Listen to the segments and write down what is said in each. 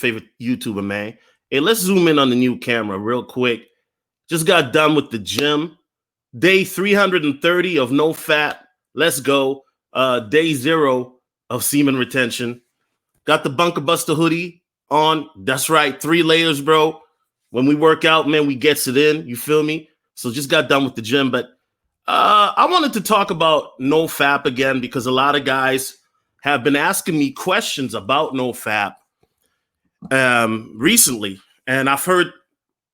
favorite YouTuber, man. Hey, let's zoom in on the new camera real quick. Just got done with the gym. Day 330 of no fat. Let's go. Day 0 of semen retention. Got the Bunker Buster hoodie on. That's right. 3 layers, bro. When we work out, man, we gets it in. You feel me? So just got done with the gym. But I wanted to talk about NoFap again because a lot of guys have been asking me questions about NoFap recently. And I've heard,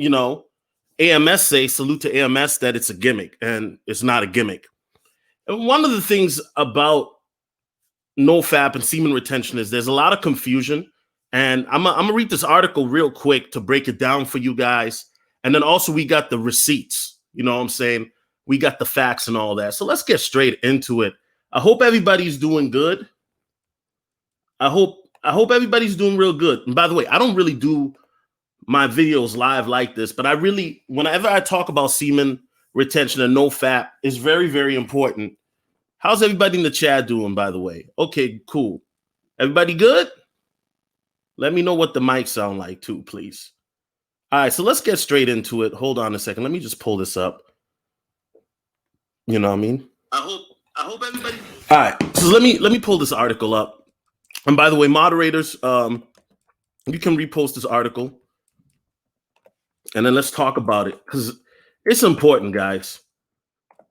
AMS say, salute to AMS, that it's a gimmick, and it's not a gimmick. And one of the things about NoFap and semen retention is there's a lot of confusion. And I'm going to read this article real quick to break it down for you guys. And then also we got the receipts, you know what I'm saying? We got the facts and all that. So let's get straight into it. I hope everybody's doing good. I hope everybody's doing real good. And by the way, I don't really do my videos live like this, but whenever I talk about semen retention and NoFap, is very, very important. How's everybody in the chat doing, by the way? Okay, cool. Everybody good? Let me know what the mic sound like too, please. All right, so let's get straight into it. Hold on a second. Let me just pull this up. You know what I mean? I hope everybody. All right, so let me pull this article up. And by the way, moderators, you can repost this article. And then let's talk about it because it's important, guys.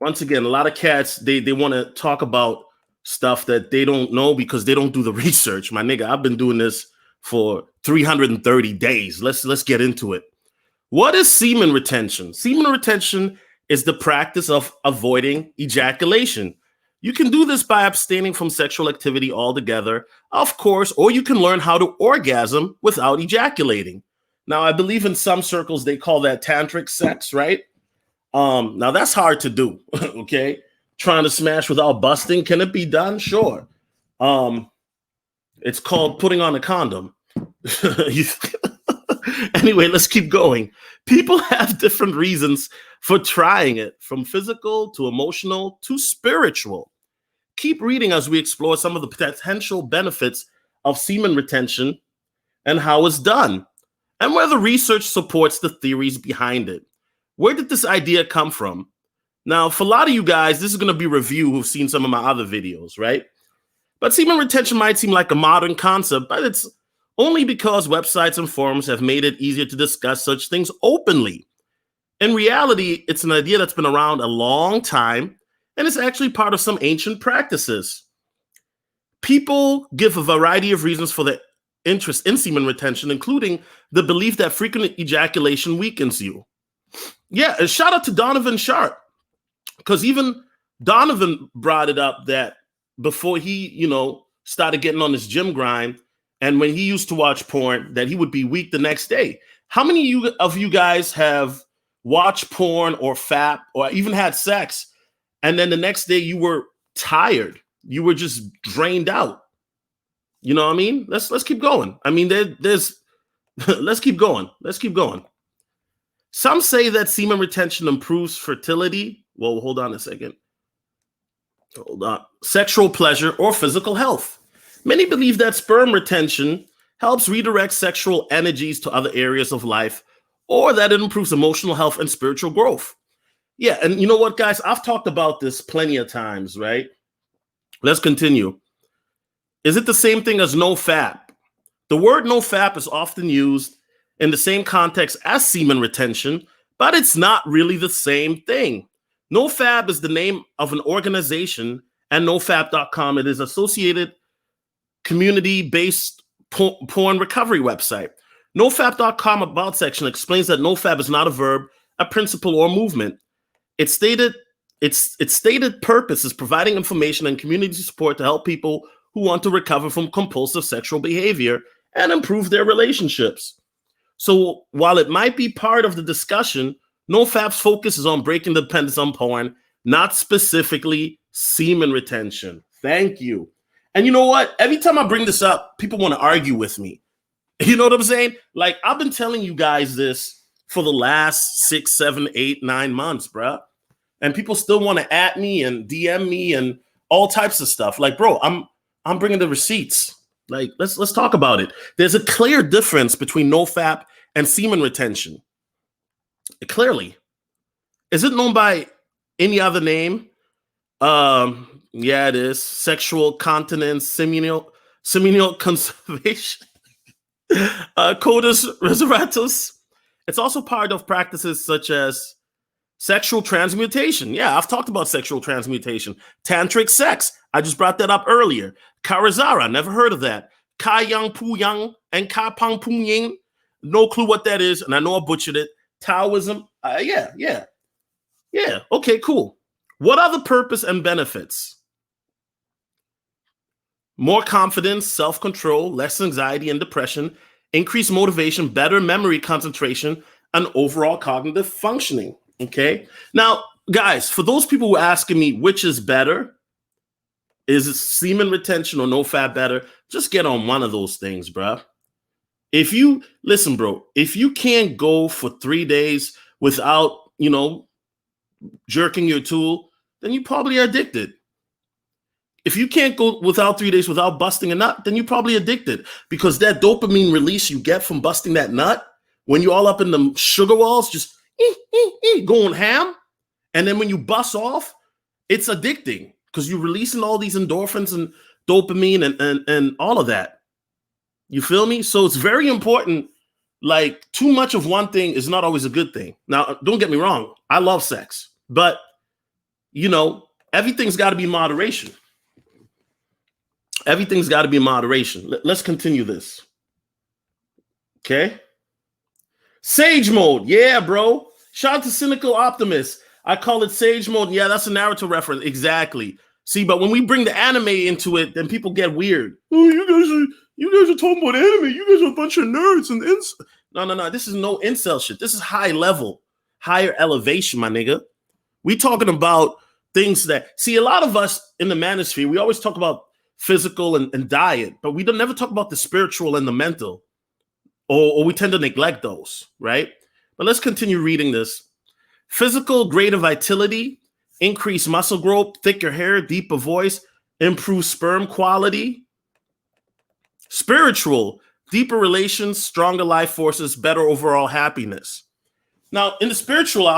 Once again, a lot of cats, they want to talk about stuff that they don't know because they don't do the research. My nigga, I've been doing this for 330 days. Let's get into it. What is semen retention? Semen retention is the practice of avoiding ejaculation. You can do this by abstaining from sexual activity altogether, of course, or you can learn how to orgasm without ejaculating. Now, I believe in some circles they call that tantric sex, right? Now that's hard to do, okay? Trying to smash without busting, can it be done? Sure. It's called putting on a condom. Anyway, let's keep going. People have different reasons for trying it, from physical to emotional to spiritual. Keep reading as we explore some of the potential benefits of semen retention and how it's done, and whether research supports the theories behind it. Where did this idea come from? Now, for a lot of you guys, this is going to be review who've seen some of my other videos, right? But semen retention might seem like a modern concept, but it's only because websites and forums have made it easier to discuss such things openly. In reality, it's an idea that's been around a long time, and it's actually part of some ancient practices. People give a variety of reasons for their interest in semen retention, including the belief that frequent ejaculation weakens you. Yeah, and shout out to Donovan Sharp, because even Donovan brought it up that before he, started getting on his gym grind, and when he used to watch porn, that he would be weak the next day. How many of you guys have watched porn or fap or even had sex, and then the next day you were tired? You were just drained out. You know what I mean? Let's keep going. I mean, there's let's keep going. Let's keep going. Some say that semen retention improves fertility. Well, hold on a second. Hold on. Sexual pleasure or physical health. Many believe that sperm retention helps redirect sexual energies to other areas of life, or that it improves emotional health and spiritual growth. Yeah, and you know what, guys? I've talked about this plenty of times, right? Let's continue. Is it the same thing as NoFap? The word NoFap is often used in the same context as semen retention, but it's not really the same thing. NoFap is the name of an organization, and nofap.com, it is associated community-based porn recovery website. Nofap.com about section explains that NoFap is not a verb, a principle, or movement. Its stated purpose is providing information and community support to help people who want to recover from compulsive sexual behavior and improve their relationships. So while it might be part of the discussion, NoFap's focus is on breaking the dependence on porn, not specifically semen retention. Thank you. And you know what? Every time I bring this up, people want to argue with me. You know what I'm saying? Like, I've been telling you guys this for the last 6, 7, 8, 9 months, bro. And people still want to at me and DM me and all types of stuff. Like, bro, I'm bringing the receipts. Like, let's talk about it. There's a clear difference between nofap and semen retention. Clearly. Is it known by any other name? Yeah, it is. Sexual continence, seminal conservation, coitus reservatus. It's also part of practices such as sexual transmutation. Yeah, I've talked about sexual transmutation. Tantric sex. I just brought that up earlier. Karazara, never heard of that. Kai Yang Pu Yang and Kai Pang Pung Ying. No clue what that is, and I know I butchered it. Taoism. Yeah. Okay, cool. What are the purpose and benefits? More confidence, self-control, less anxiety and depression, increased motivation, better memory concentration, and overall cognitive functioning. Okay. Now, guys, for those people who are asking me which is better, is it semen retention or nofap better? Just get on one of those things, bro. If you listen, bro, if you can't go for 3 days without, jerking your tool, then you probably are addicted. If you can't go without 3 days without busting a nut, then you're probably addicted, because that dopamine release you get from busting that nut, when you're all up in the sugar walls, just going ham, and then when you bust off, it's addicting because you're releasing all these endorphins and dopamine and all of that. You feel me? So it's very important. Like, too much of one thing is not always a good thing. Now, don't get me wrong. I love sex, but everything's got to be moderation. Everything's got to be moderation. Let's continue this. Okay. Sage mode. Yeah, bro. Shout out to Cynical Optimist. I call it sage mode. Yeah, that's a Naruto reference. Exactly. See, but when we bring the anime into it, then people get weird. Oh, you guys are talking about anime. You guys are a bunch of nerds and No. This is no incel shit. This is high level, higher elevation, my nigga. We talking about things that, see, a lot of us in the manosphere, we always talk about physical and diet, but we don't never talk about the spiritual and the mental, or we tend to neglect those, right? But let's continue reading this. Physical, greater vitality, increased muscle growth, thicker hair, deeper voice, improved sperm quality. Spiritual, deeper relations, stronger life forces, better overall happiness. Now, in the spiritual, I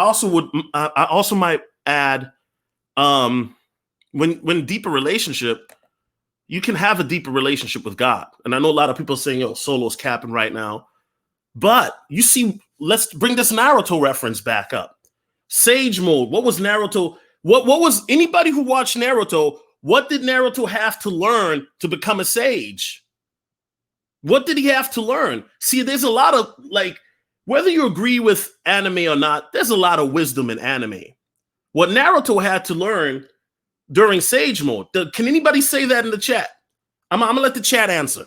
also might add, when deeper relationship, you can have a deeper relationship with God. And I know a lot of people saying, yo, Solo's capping right now. But you see, let's bring this Naruto reference back up. Sage mode. What was Naruto? What was, anybody who watched Naruto, what did Naruto have to learn to become a sage? What did he have to learn? See, there's a lot of, like, whether you agree with anime or not, there's a lot of wisdom in anime. What Naruto had to learn during sage mode. Can anybody say that in the chat? I'm going to let the chat answer.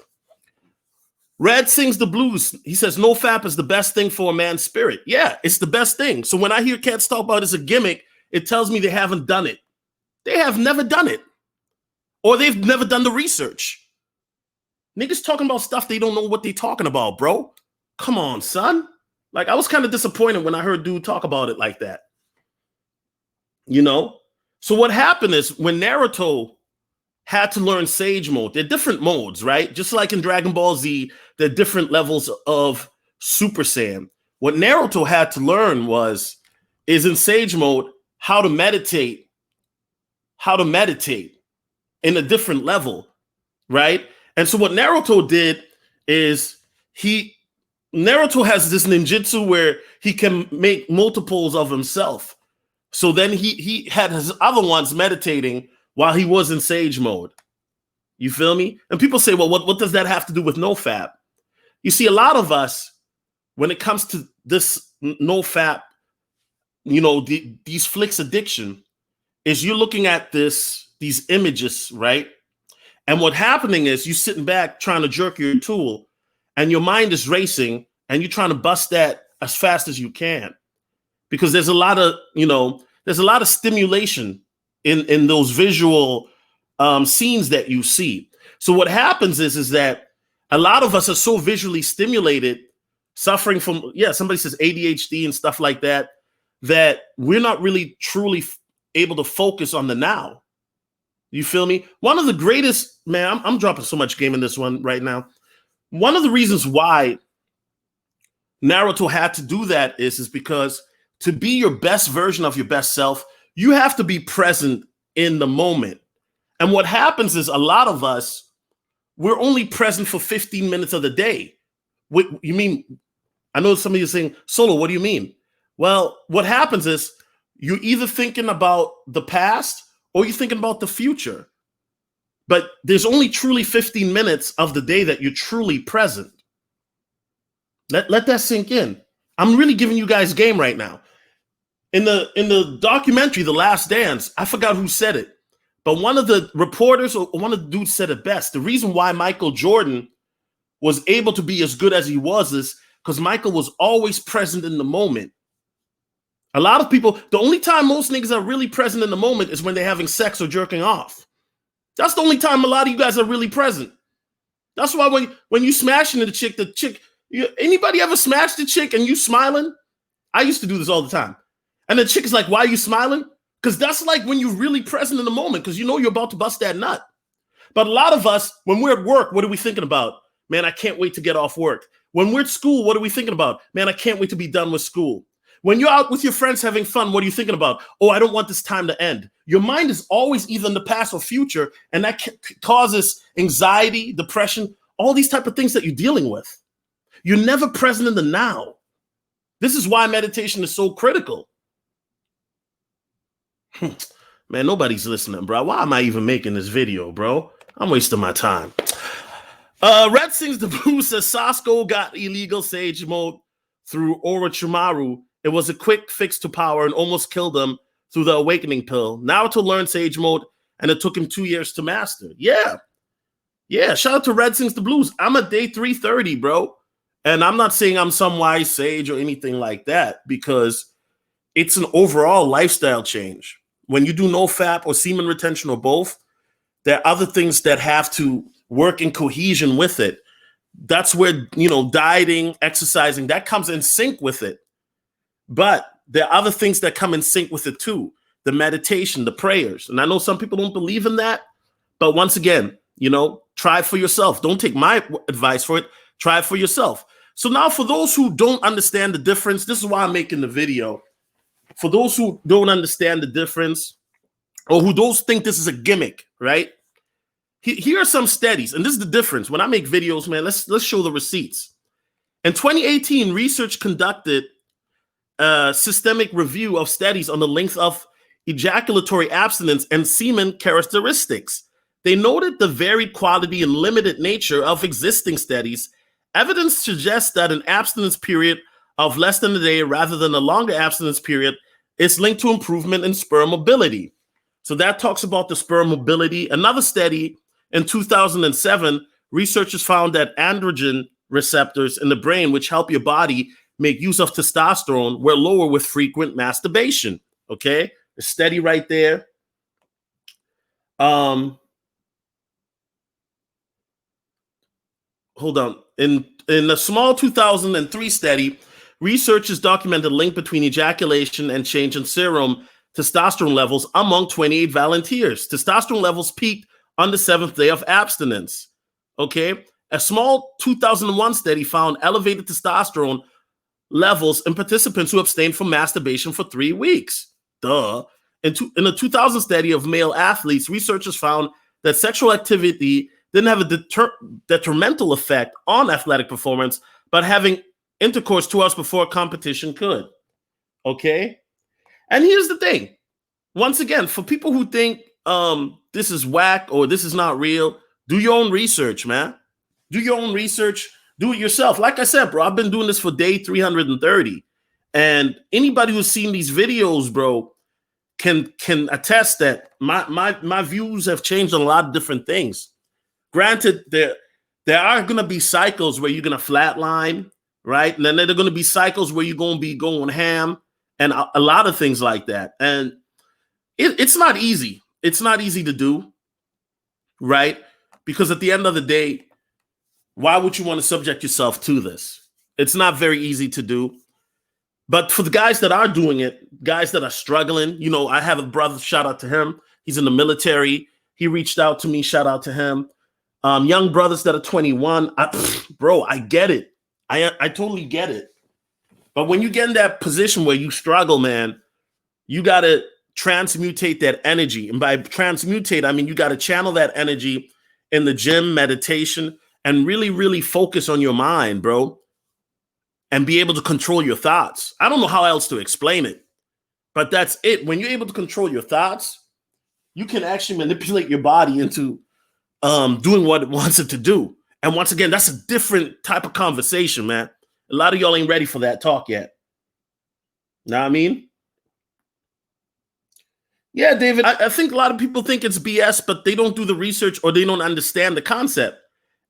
Red sings the blues. He says, nofap is the best thing for a man's spirit. Yeah, it's the best thing. So when I hear cats talk about it's a gimmick, it tells me they haven't done it. They have never done it. Or they've never done the research. Niggas talking about stuff they don't know what they talking about, bro. Come on, son. Like, I was kind of disappointed when I heard dude talk about it like that. So what happened is, when Naruto had to learn sage mode, they're different modes, right? Just like in Dragon Ball Z, there are different levels of Super Saiyan. What Naruto had to learn is in sage mode, how to meditate in a different level, right? And so what Naruto did is Naruto has this ninjutsu where he can make multiples of himself. So then he had his other ones meditating while he was in sage mode. You feel me? And people say, well, what does that have to do with nofap? You see, a lot of us, when it comes to this nofap, these flicks addiction, is you're looking at these images, right? And what's happening is you sitting back trying to jerk your tool, and your mind is racing, and you're trying to bust that as fast as you can, because there's a lot of stimulation in those visual scenes that you see. So what happens is that a lot of us are so visually stimulated, suffering from, somebody says ADHD and stuff like that we're not really truly able to focus on the now. You feel me? One of the greatest, man, I'm dropping so much game in this one right now. One of the reasons why Naruto had to do that is because to be your best version of your best self, you have to be present in the moment. And what happens is a lot of us, we're only present for 15 minutes of the day. What you mean? I know some of you are saying, Solo, what do you mean? Well, what happens is you're either thinking about the past or you're thinking about the future. But there's only truly 15 minutes of the day that you're truly present. Let that sink in. I'm really giving you guys game right now. In the documentary, The Last Dance, I forgot who said it, but one of the reporters or one of the dudes said it best. The reason why Michael Jordan was able to be as good as he was is because Michael was always present in the moment. A lot of people, the only time most niggas are really present in the moment is when they're having sex or jerking off. That's the only time a lot of you guys are really present. That's why when you smashing the chick, anybody ever smashed the chick and you smiling? I used to do this all the time. And the chick is like, why are you smiling? Because that's like when you're really present in the moment because you know you're about to bust that nut. But a lot of us, when we're at work, what are we thinking about? Man, I can't wait to get off work. When we're at school, what are we thinking about? Man, I can't wait to be done with school. When you're out with your friends having fun, what are you thinking about? Oh, I don't want this time to end. Your mind is always either in the past or future, and that causes anxiety, depression, all these type of things that you're dealing with. You're never present in the now. This is why meditation is so critical. Man, nobody's listening, bro. Why am I even making this video, bro? I'm wasting my time. Red Sings the Blue says Sasuke got illegal Sage mode through Orochimaru. It was a quick fix to power and almost killed him through the awakening pill. Naruto learned Sage mode, and it took him 2 years to master. Yeah. Shout out to Red Sings the Blues. I'm at day 330, bro. And I'm not saying I'm some wise sage or anything like that because it's an overall lifestyle change. When you do no FAP or semen retention or both, there are other things that have to work in cohesion with it. That's where, dieting, exercising, that comes in sync with it. But there are other things that come in sync with it too. The meditation, the prayers. And I know some people don't believe in that. But once again, try it for yourself. Don't take my advice for it. Try it for yourself. So now for those who don't understand the difference, this is why I'm making the video. For those who don't understand the difference or who don't think this is a gimmick, right? Here are some studies. And this is the difference. When I make videos, man, let's show the receipts. In 2018, research conducted a systemic review of studies on the length of ejaculatory abstinence and semen characteristics. They noted the varied quality and limited nature of existing studies. Evidence suggests that an abstinence period of less than a day rather than a longer abstinence period is linked to improvement in sperm mobility. So that talks about the sperm mobility. Another study in 2007, researchers found that androgen receptors in the brain, which help your body make use of testosterone, were lower with frequent masturbation. Okay, a study right there. Hold on. In a small 2003 study, researchers documented a link between ejaculation and change in serum testosterone levels among 28 volunteers. Testosterone levels peaked on the 7th day of abstinence. Okay, a small 2001 study found elevated testosterone levels in participants who abstained from masturbation for 3 weeks. Duh. In a 2000 study of male athletes, researchers found that sexual activity didn't have a detrimental effect on athletic performance, but having intercourse 2 hours before competition could. Okay? And here's the thing. Once again, for people who think this is whack or this is not real, do your own research, man. Do your own research. Do it yourself. Like I said, bro, I've been doing this for day 330. And anybody who's seen these videos, bro, can attest that my views have changed on a lot of different things. Granted, there are going to be cycles where you're going to flatline, right? And then there are going to be cycles where you're going to be going ham and a lot of things like that. And it's not easy. It's not easy to do, right? Because at the end of the day, why would you want to subject yourself to this? It's not very easy to do. But for the guys that are doing it, guys that are struggling, I have a brother, shout out to him. He's in the military. He reached out to me. Shout out to him. Young brothers that are 21. Bro, I get it. I totally get it. But when you get in that position where you struggle, man, you got to transmutate that energy. And by transmutate, I mean you got to channel that energy in the gym, meditation, and really, really focus on your mind, bro, and be able to control your thoughts. I don't know how else to explain it, but that's it. When you're able to control your thoughts, you can actually manipulate your body into doing what it wants it to do. And once again, that's a different type of conversation, man. A lot of y'all ain't ready for that talk yet. Know what I mean? Yeah, David, I think a lot of people think it's BS, but they don't do the research or they don't understand the concept.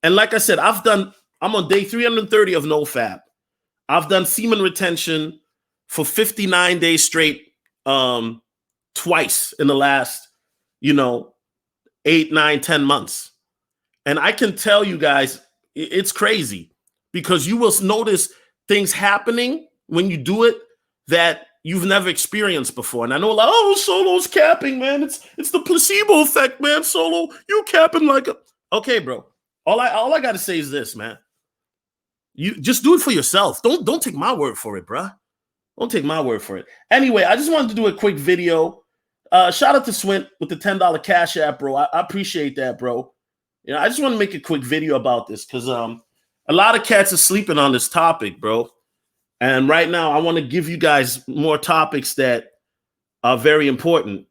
And like I said, I'm on day 330 of NoFap. I've done semen retention for 59 days straight, twice in the last, 8, 9, 10 months. And I can tell you guys, it's crazy because you will notice things happening when you do it that you've never experienced before. And I know like, oh, Solo's capping, man. It's the placebo effect, man. Solo, you capping like a... Okay, bro. All I got to say is this, man. You just do it for yourself. Don't take my word for it, bro. Don't take my word for it. Anyway, I just wanted to do a quick video. Shout out to Swint with the $10 Cash App, bro. I appreciate that, bro. I just want to make a quick video about this because a lot of cats are sleeping on this topic, bro. And right now, I want to give you guys more topics that are very important.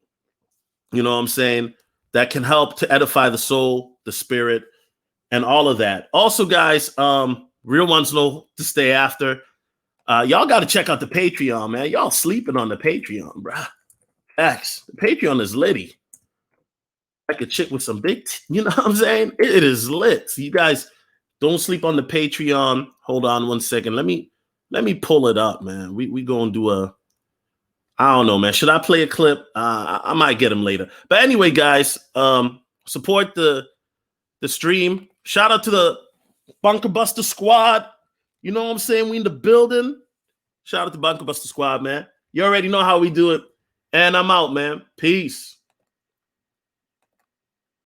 You know what I'm saying? That can help to edify the soul, the spirit, and all of that. Also, guys, real ones know to stay after. Y'all got to check out the Patreon, man. Y'all sleeping on the Patreon, bro. X. The Patreon is litty. Like a chick with some big, you know what I'm saying? It is lit. So you guys don't sleep on the Patreon. Hold on one second. Let me pull it up, man. We gonna do I don't know, man. Should I play a clip? I might get them later. But anyway, guys, support the stream. Shout out to the Bunker Buster Squad. You know what I'm saying? We in the building. Shout out to Bunker Buster Squad, man. You already know how we do it. And I'm out, man. Peace.